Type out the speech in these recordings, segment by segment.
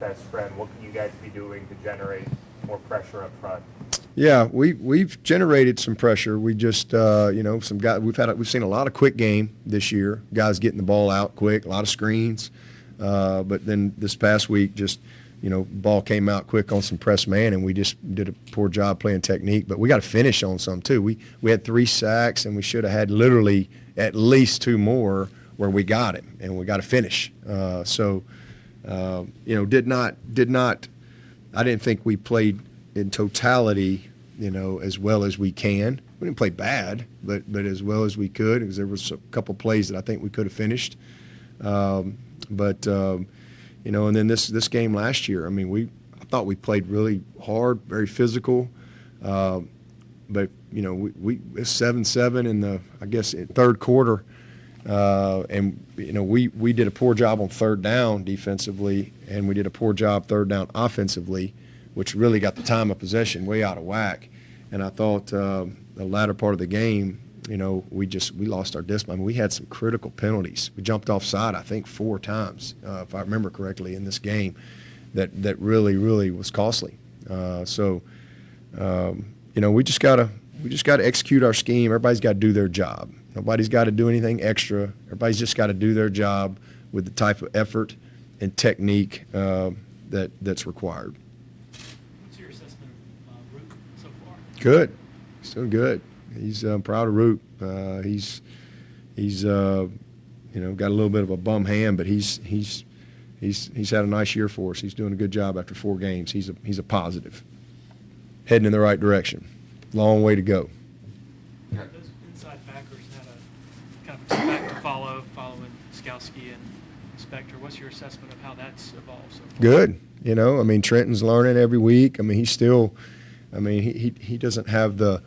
best friend. What can you guys be doing to generate more pressure up front? Yeah, we've generated some pressure. We just some guys we've seen a lot of quick game this year. Guys getting the ball out quick, a lot of screens. But then this past week, just ball came out quick on some press man, and we just did a poor job playing technique. But we got to finish on some too. We had 3 sacks, and we should have had literally at least 2 more where we got him, and we got to finish. Did not. I didn't think we played in totality, as well as we can. We didn't play bad, but as well as we could, because there was a couple plays that I think we could have finished. And then this game last year, I thought we played really hard, very physical. But we 7-7 in the, I guess, third quarter. And we did a poor job on third down defensively, and we did a poor job third down offensively, which really got the time of possession way out of whack. And I thought the latter part of the game, we lost our discipline. We had some critical penalties. We jumped offside, I think, 4 times, if I remember correctly, in this game, that really, really was costly. We just gotta execute our scheme. Everybody's got to do their job. Nobody's got to do anything extra. Everybody's just got to do their job with the type of effort and technique that's required. What's your assessment of Rook so far? Good. He's doing good. He's proud of Root. He's got a little bit of a bum hand, but he's had a nice year for us. He's doing a good job after 4 games. He's a positive, heading in the right direction. Long way to go. Those inside backers had a kind of expect following Skowski and Spector. What's your assessment of how that's evolved so far? Good. Trenton's learning every week. He's still, he doesn't have the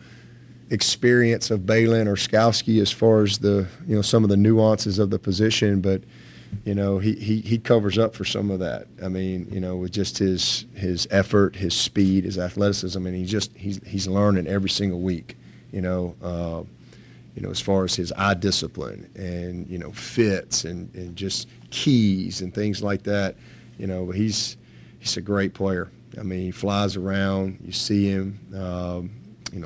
experience of Balin or Skowski as far as the some of the nuances of the position, but he covers up for some of that. With just his effort, his speed, his athleticism, and he's learning every single week. As far as his eye discipline and fits and just keys and things like that. He's a great player. He flies around. You see him.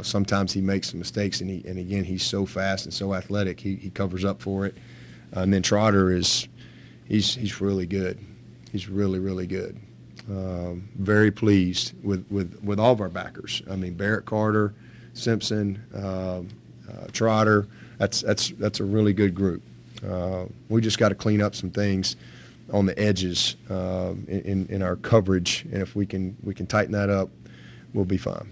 Sometimes he makes some mistakes, and again he's so fast and so athletic. He covers up for it. And then Trotter he's really good. He's really, really good. Very pleased with all of our backers. Barrett, Carter, Simpson, Trotter. That's a really good group. We just got to clean up some things on the edges in our coverage, and if we can tighten that up, we'll be fine.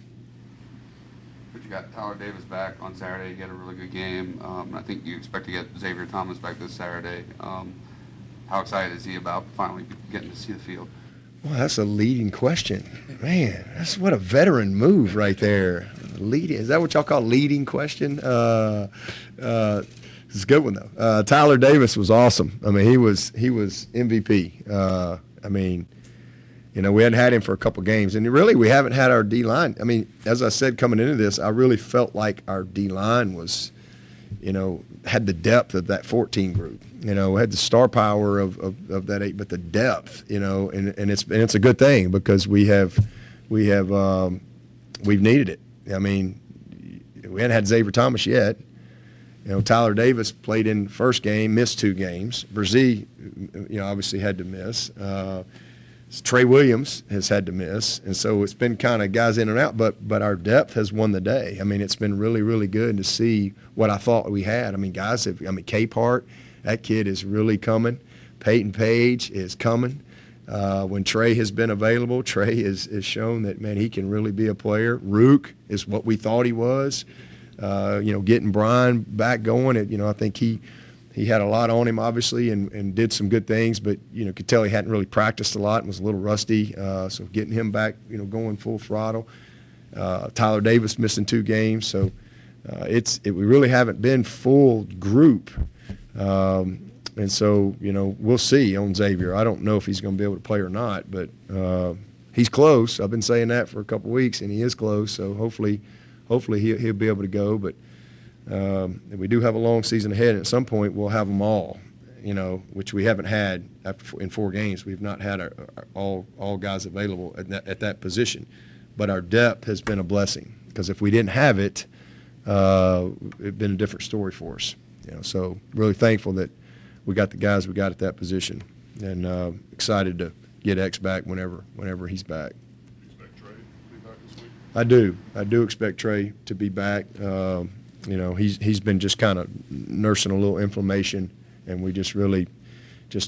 But you got Tyler Davis back on Saturday. He had a really good game. I think you expect to get Xavier Thomas back this Saturday. How excited is he about finally getting to see the field? Well, that's a leading question. Man, that's what a veteran move right there. Leading, is that what y'all call leading question? It's a good one though. Tyler Davis was awesome. He was MVP. We hadn't had him for a couple games, and really we haven't had our D-line. As I said coming into this, I really felt like our D-line was, had the depth of that 14 group. Had the star power of that 8, but the depth, and it's a good thing because we've needed it. We hadn't had Xavier Thomas yet. Tyler Davis played in first game, missed 2 games. Brzee, obviously had to miss. Trey Williams has had to miss, and so it's been kind of guys in and out. But our depth has won the day. It's been really, really good to see what I thought we had. Guys have. Capehart, that kid is really coming. Peyton Page is coming. When Trey has been available, Trey has shown that he can really be a player. Rook is what we thought he was. Getting Brian back going. I think he had a lot on him, obviously, and did some good things, but, could tell he hadn't really practiced a lot and was a little rusty. So getting him back, going full throttle. Tyler Davis missing 2 games. So we really haven't been full group. And so, we'll see on Xavier. I don't know if he's going to be able to play or not, but he's close. I've been saying that for a couple of weeks, and he is close. So hopefully he'll be able to go. But we do have a long season ahead, and at some point we'll have them all. which we haven't had in 4 games. We've not had all guys available at that position. But our depth has been a blessing, because if we didn't have it, it'd been a different story for us. So really thankful that we got the guys we got at that position, and excited to get X back whenever he's back. Expect Trey to be back this week? I do expect Trey to be back. He's been just kind of nursing a little inflammation, and we just really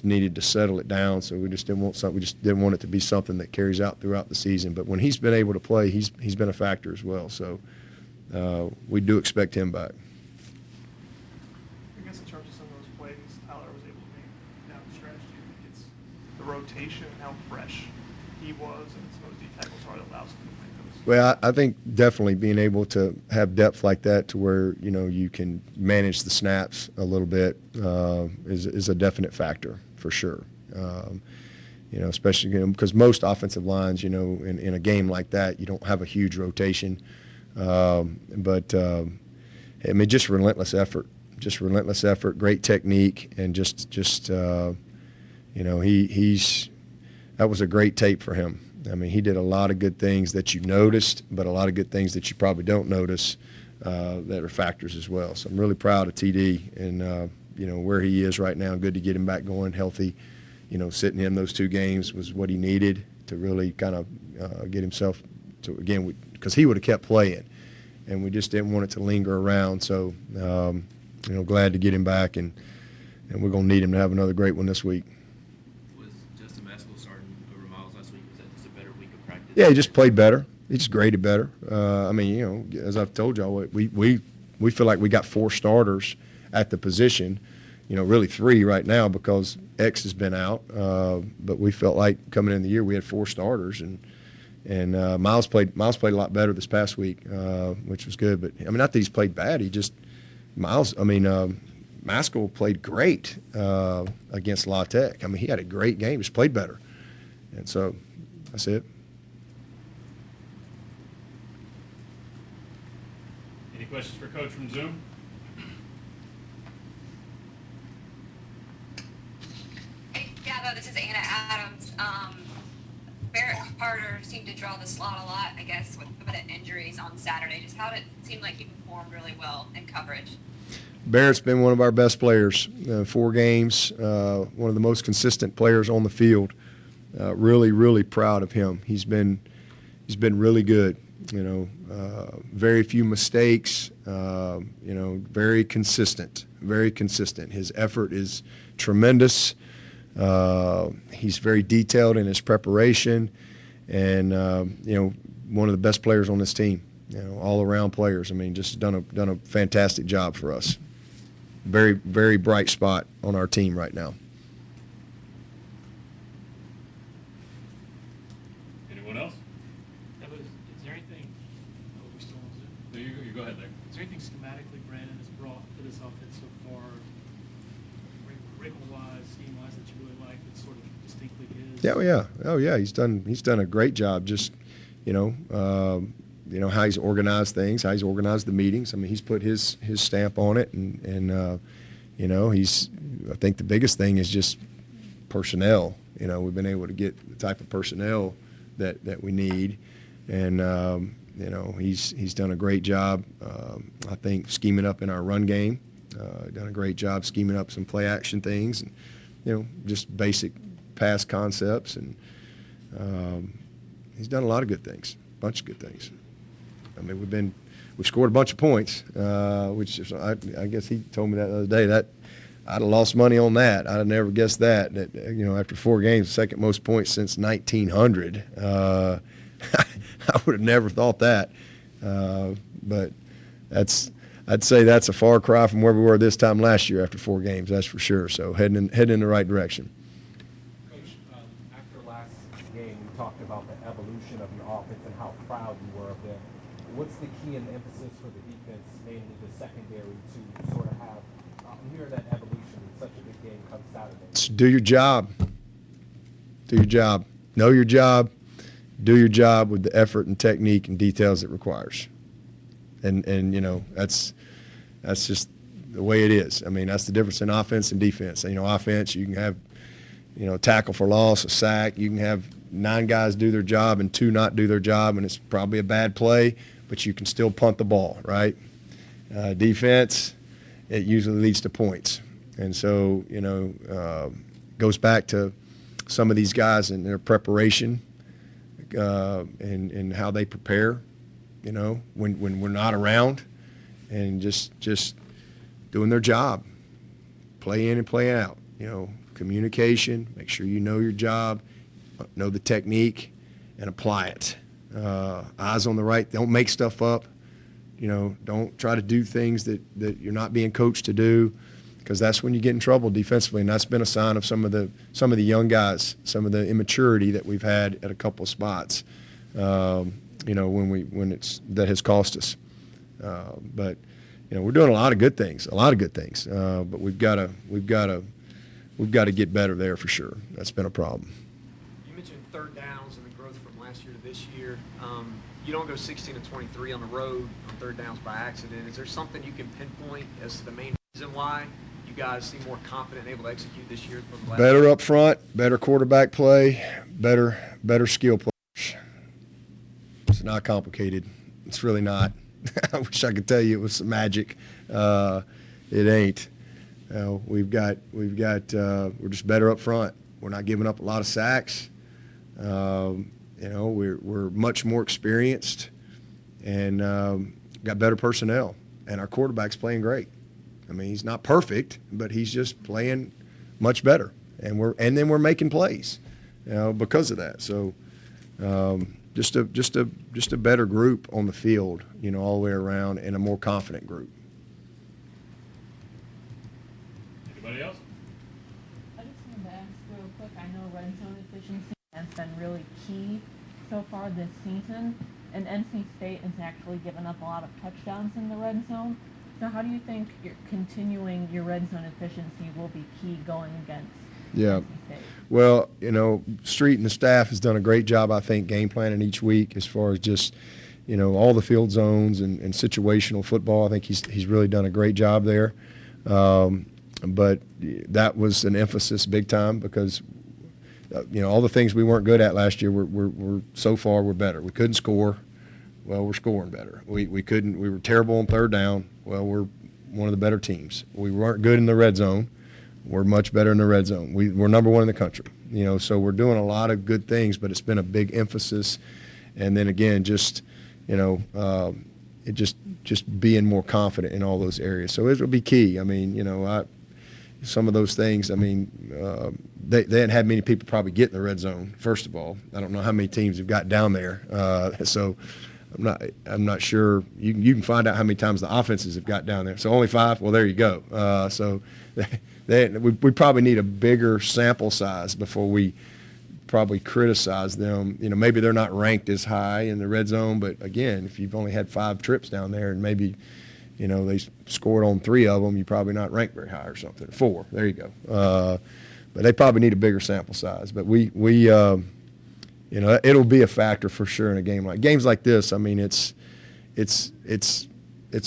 needed to settle it down. So we just didn't want it to be something that carries out throughout the season. But when he's been able to play, he's been a factor as well. So we do expect him back. I guess in terms of some of those plays Tyler was able to make down the stretch, do you think it's the rotation and how fresh he was and some of those D tackles are that allows him to make those? Well, I think definitely being able to have depth like that to where, you can manage the snaps a little bit is a definite factor for sure. Especially because most offensive lines, in a game like that, you don't have a huge rotation. But just relentless effort, great technique, and that was a great tape for him. I mean, he did a lot of good things that you noticed, but a lot of good things that you probably don't notice that are factors as well. So I'm really proud of TD and, where he is right now. Good to get him back going healthy. Sitting him those 2 games was what he needed to really kind of get himself to, again, because he would have kept playing, and we just didn't want it to linger around. So, glad to get him back, and we're going to need him to have another great one this week. Yeah, he just played better. He just graded better. As I've told y'all, we feel like we got 4 starters at the position. Really 3 right now because X has been out. But we felt like coming in the year we had 4 starters, and Miles played a lot better this past week, which was good. But not that he's played bad. Maskell played great against La Tech. He had a great game. Just played better, and so that's it. Any questions for Coach from Zoom? Hey, Dabo, this is Anna Adams. Barrett Carter seemed to draw the slot a lot, I guess, with a bit of injuries on Saturday. Just how did it seem like he performed really well in coverage? Barrett's been one of our best players. 4 games, one of the most consistent players on the field. Really, really proud of him. He's been really good. Very few mistakes. Very consistent. Very consistent. His effort is tremendous. He's very detailed in his preparation, and one of the best players on this team. All around players. Just done a fantastic job for us. Very, very bright spot on our team right now. Anyone else? Is there anything? Oh, we still on Zoom? No, you go ahead, Nick. Is there anything schematically Brandon has brought to this offense so far, wrinkle-wise, scheme-wise, that you really like? That's sort of distinctly his. Oh yeah. He's done a great job. Just how he's organized things, how he's organized the meetings. He's put his stamp on it, and I think the biggest thing is just personnel. We've been able to get the type of personnel that we need, and he's done a great job. I think scheming up in our run game. Done a great job scheming up some play action things, and just basic pass concepts, and he's done a lot of good things, a bunch of good things. We've scored a bunch of points, which is, I guess he told me that the other day that I'd have lost money on that. I'd have never guessed that after 4 games, second most points since 1900. I would have never thought that. But I'd say that's a far cry from where we were this time last year after 4 games, that's for sure. So heading in the right direction. Coach, after last game, we talked about the evolution of your offense and how proud you were of them. What's the key and emphasis for the defense, mainly the secondary, to sort of have hear that evolution in such a big game come Saturday? Do your job. Do your job. Know your job. Do your job with the effort and technique and details it requires. And that's just the way it is. I mean, that's the difference in offense and defense. You know, offense, you can have, you know, tackle for loss, a sack. You can have 9 guys do their job and 2 not do their job, and it's probably a bad play, but you can still punt the ball, right? Defense, it usually leads to points. And so, you know, goes back to some of these guys and their preparation and how they prepare, you know, when we're not around, and just doing their job, play in and play out, you know, communication, make sure you know your job, know the technique, and apply it. Eyes on the right, don't make stuff up, you know, don't try to do things that you're not being coached to do, because that's when you get in trouble defensively, and that's been a sign of some of the young guys, some of the immaturity that we've had at a couple of spots, you know, that has cost us. But you know, we're doing a lot of good things, but we've got to get better there for sure. That's been a problem. You mentioned third downs and the growth from last year to this year. You don't go 16 to 23 on the road on third downs by accident. Is there something you can pinpoint as to the main reason why you guys seem more confident and able to execute this year from last Better year? up front, better quarterback play, better skill players. It's not complicated. It's really not. I wish I could tell you it was some magic. It ain't. We're just better up front. We're not giving up a lot of sacks. You know, we're much more experienced and got better personnel. And our quarterback's playing great. I mean, he's not perfect, but he's just playing much better. And then we're making plays, you know, because of that. So just a better group on the field, you know, all the way around, and a more confident group. Anybody else? I just wanted to ask real quick, I know red zone efficiency has been really key so far this season, and NC State has actually given up a lot of touchdowns in the red zone. So how do you think continuing your red zone efficiency will be key going against Yeah. NC State? Well, you know, Street and the staff has done a great job, I think, game planning each week as far as just, you know, all the field zones and situational football. I think he's really done a great job there. But that was an emphasis big time because, you know, all the things we weren't good at last year, we're so far we're better. We couldn't score. Well, we're scoring better. We were terrible on third down. Well, we're one of the better teams. We weren't good in the red zone. We're much better in the red zone. We're number one in the country. You know, so we're doing a lot of good things, but it's been a big emphasis. And then again, just, you know, it just being more confident in all those areas. So it'll be key. I mean, you know, some of those things, I mean, they hadn't had many people probably get in the red zone, first of all. I don't know how many teams have got down there. So I'm not sure. You can find out how many times the offenses have got down there. So only 5? Well, there you go. So we probably need a bigger sample size before we probably criticize them. You know, maybe they're not ranked as high in the red zone, but again, if you've only had 5 trips down there and maybe, you know, they scored on 3 of them, you're probably not ranked very high or something. 4, there you go. But they probably need a bigger sample size. But we you know, it'll be a factor for sure in a games like this. I mean, it's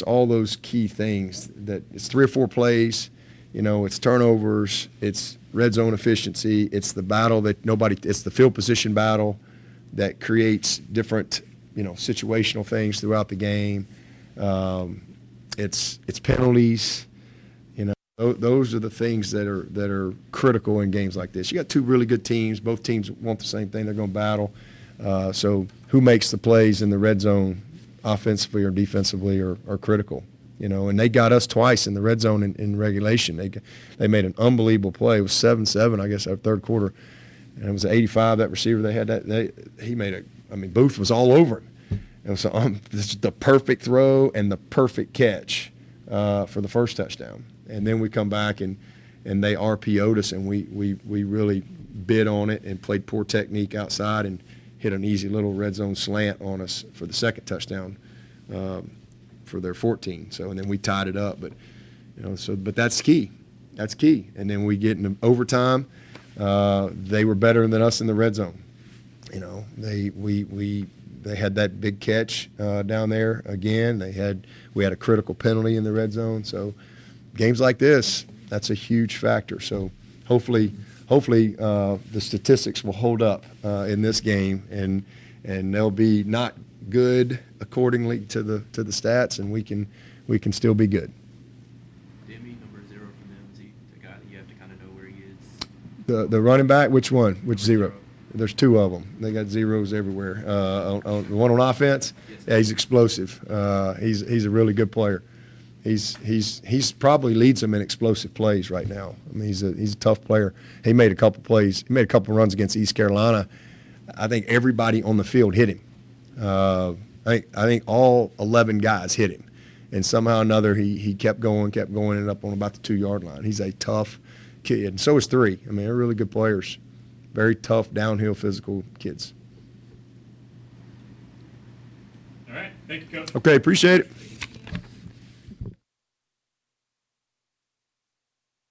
all those key things that it's 3 or 4 plays. You know, it's turnovers, it's red zone efficiency, it's the battle it's the field position battle that creates different, you know, situational things throughout the game. It's penalties. You know, those are the things that are critical in games like this. You got 2 really good teams. Both teams want the same thing. They're going to battle. So who makes the plays in the red zone, offensively or defensively, are critical. You know, and they got us twice in the red zone in regulation. They made an unbelievable play. It was 7-7, I guess, after third quarter, and it was 85. That receiver they had he made Booth was all over him. It was this is the perfect throw and the perfect catch for the first touchdown. And then we come back and they RPO'd us, and we really bid on it and played poor technique outside and hit an easy little red zone slant on us for the second touchdown. For their 14. So, and then we tied it up, but, you know, but that's key. That's key. And then we get into overtime. They were better than us in the red zone. You know, they had that big catch down there again. We had a critical penalty in the red zone. So, games like this, that's a huge factor. So hopefully, the statistics will hold up in this game, and they'll be not good accordingly to the stats, and we can still be good. Demi, number 0 for them, is he the guy that you have to kind of know where he is? The running back, which one? Which zero? There's two of them. They got zeros everywhere. The one on offense, yeah, he's explosive. He's a really good player. He's probably leads them in explosive plays right now. I mean, he's a tough player. He made a couple plays. He made a couple runs against East Carolina. I think everybody on the field hit him. I think all 11 guys hit him, and somehow or another he kept going, ended up on about the 2-yard line. He's a tough kid, and so is 3. I mean, they're really good players. Very tough, downhill, physical kids. All right. Thank you, Coach. Okay, appreciate it.